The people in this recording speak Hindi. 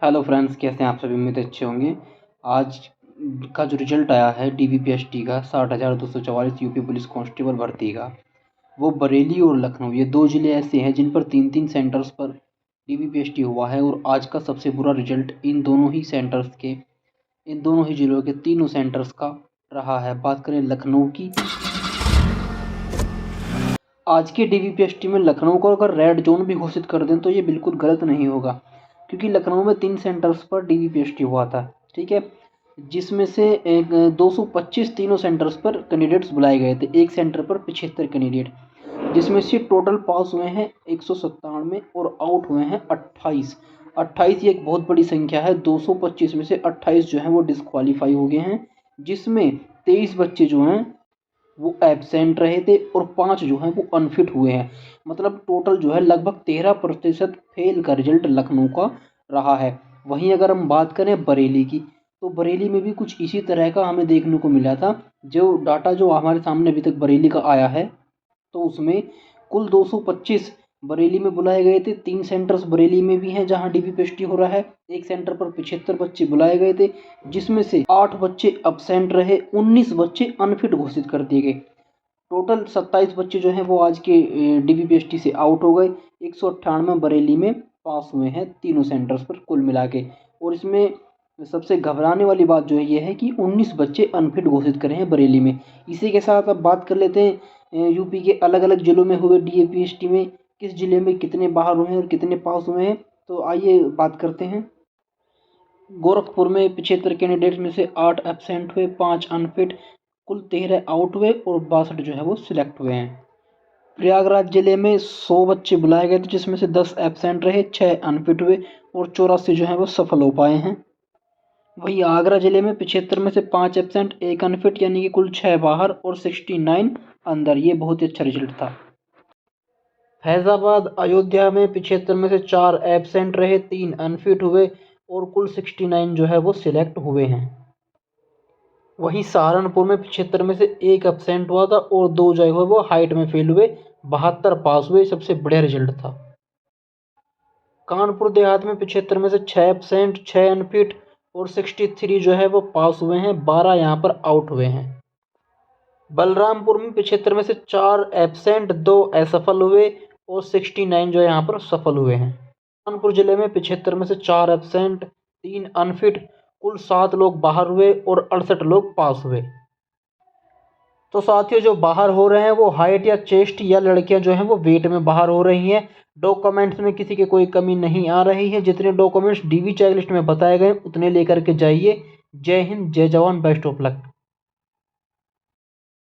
हेलो फ्रेंड्स, कैसे हैं आप सभी? उम्मीद अच्छे होंगे। आज का जो रिजल्ट आया है डीवीपीएसटी का 60,244 यूपी पुलिस कांस्टेबल भर्ती का, वो बरेली और लखनऊ ये दो ज़िले ऐसे हैं जिन पर तीन तीन सेंटर्स पर डीवीपीएसटी हुआ है। और आज का सबसे बुरा रिजल्ट इन दोनों ही ज़िलों के तीनों सेंटर्स का रहा है। बात करें लखनऊ की, आज के डीवीपीएसटी में लखनऊ को अगर रेड जोन भी घोषित कर दें तो ये बिल्कुल गलत नहीं होगा, क्योंकि लखनऊ में 3 सेंटर्स पर डीवीपीएसटी हुआ था। ठीक है, जिसमें से 225 तीनों सेंटर्स पर कैंडिडेट्स बुलाए गए थे, एक सेंटर पर 75 कैंडिडेट, जिसमें से टोटल पास हुए हैं 197 और आउट हुए हैं 28। 28 ये एक बहुत बड़ी संख्या है। 225 में से 28 जो हैं वो डिस्क्वालीफाई हो गए हैं, जिसमें 23 बच्चे जो हैं वो एब्सेंट रहे थे और 5 जो हैं वो अनफिट हुए हैं। मतलब टोटल जो है लगभग 13% फेल का रिजल्ट लखनऊ का रहा है। वहीं अगर हम बात करें बरेली की, तो बरेली में भी कुछ इसी तरह का हमें देखने को मिला था। जो डाटा जो हमारे सामने अभी तक बरेली का आया है, तो उसमें कुल 225 बरेली में बुलाए गए थे। 3 सेंटर्स बरेली में भी हैं जहां डीवीपीएसटी हो रहा है। एक सेंटर पर 75 बच्चे बुलाए गए थे, जिसमें से 8 बच्चे अब्सेंट रहे, 19 बच्चे अनफिट घोषित कर दिए गए। टोटल 27 बच्चे जो हैं वो आज के डीवीपीएसटी से आउट हो गए। 198 बरेली में पास हुए हैं तीनों सेंटर्स पर कुल मिला के। और इसमें सबसे घबराने वाली बात जो है ये है कि 19 बच्चे अनफिट घोषित करे हैं बरेली में। इसी के साथ अब बात कर लेते हैं यूपी के अलग अलग ज़िलों में हुए डीवीपीएसटी में किस ज़िले में कितने बाहर हुए हैं और कितने पास हुए हैं। तो आइए बात करते हैं। गोरखपुर में 75 कैंडिडेट्स में से 8 एब्सेंट हुए, 5 अनफिट, कुल 13 आउट हुए और 62 जो है वो सिलेक्ट हुए हैं। प्रयागराज जिले में 100 बच्चे बुलाए गए थे, जिसमें से 10 एब्सेंट रहे, 6 अनफिट हुए और 84 जो है वो सफल हो पाए हैं। वहीं आगरा जिले में 75 में से 5 एब्सेंट, 1 अनफिट, यानी कि कुल 6 बाहर और 69 अंदर। ये बहुत ही अच्छा रिजल्ट था। फैज़ाबाद अयोध्या में 75 में से 4 एब्सेंट रहे, 3 अनफिट हुए और कुल 69 जो है वो सिलेक्ट हुए हैं। वहीं सहारनपुर में 75 में से 1 एब्सेंट हुआ था और 2 जो है वो हाइट में फेल हुए, 72 पास हुए। सबसे बढ़िया रिजल्ट था। कानपुर देहात में 75 में से 6 एब्सेंट, 6 अनफिट और 63 जो है वो पास हुए हैं, 12 यहाँ पर आउट हुए हैं। बलरामपुर में 75 में से 4 एब्सेंट, 2 असफल हुए और 69 जो है यहाँ पर सफल हुए हैं। कानपुर जिले में 75 में से 4 एब्सेंट, 3 अनफिट, कुल 7 लोग बाहर हुए और 68 लोग पास हुए। तो साथियों, जो बाहर हो रहे हैं वो हाइट या चेस्ट या लड़कियां जो हैं वो वेट में बाहर हो रही हैं। डॉक्यूमेंट्स में किसी की कोई कमी नहीं आ रही है। जितने डॉक्यूमेंट्स डीवी चेकलिस्ट में बताए गए उतने लेकर के जाइए। जय हिंद, जय जवान, बेस्ट ऑफ लक।